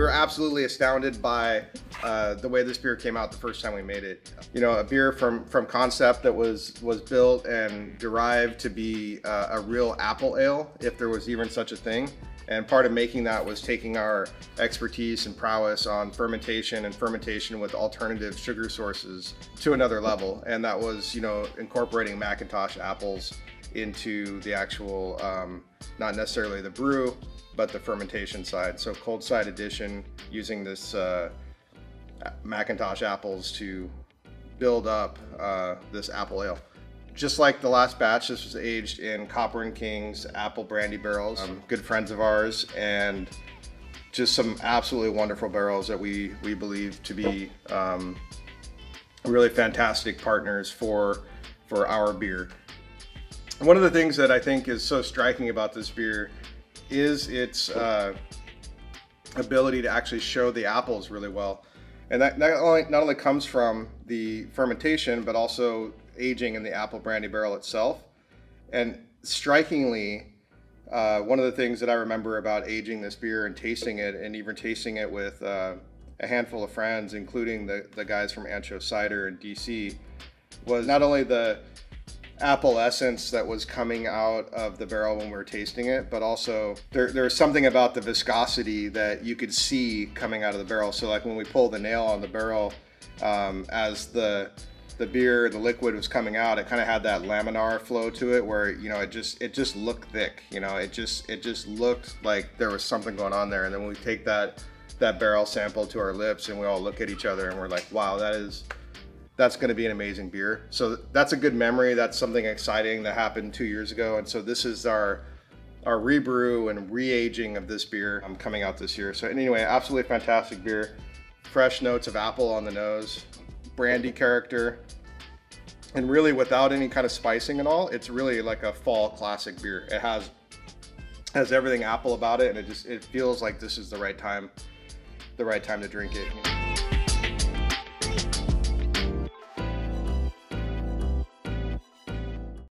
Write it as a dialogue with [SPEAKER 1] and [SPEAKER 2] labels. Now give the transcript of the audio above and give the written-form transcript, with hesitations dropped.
[SPEAKER 1] were absolutely astounded by the way this beer came out the first time we made it. You know, a beer from concept that was built and derived to be a real apple ale, if there was even such a thing. And part of making that was taking our expertise and prowess on fermentation and fermentation with alternative sugar sources to another level. And that was, you know, incorporating Macintosh apples into the actual, not necessarily the brew, but the fermentation side. So cold side addition, using this Macintosh apples to build up this apple ale. Just like the last batch, this was aged in Copper and King's apple brandy barrels, good friends of ours, and just some absolutely wonderful barrels that we believe to be really fantastic partners for our beer. One of the things that I think is so striking about this beer is its ability to actually show the apples really well. And that not only comes from the fermentation, but also aging in the apple brandy barrel itself. And strikingly, one of the things that I remember about aging this beer and tasting it, and even tasting it with a handful of friends, including the guys from Ancho Cider in DC, was not only the apple essence that was coming out of the barrel when we were tasting it, but also there's something about the viscosity that you could see coming out of the barrel. So like when we pulled the nail on the barrel, as the beer, the liquid was coming out, it kind of had that laminar flow to it, where, you know, it just looked thick. You know, it just looked like there was something going on there. And then when we take that barrel sample to our lips, and we all look at each other, and we're like, wow, that's going to be an amazing beer. So that's a good memory. That's something exciting that happened 2 years ago. And so this is our rebrew and re-aging of this beer coming out this year. So anyway, absolutely fantastic beer. Fresh notes of apple on the nose, brandy character, and really without any kind of spicing at all. It's really like a fall classic beer. It has everything apple about it, and it feels like this is the right time to drink it. You know?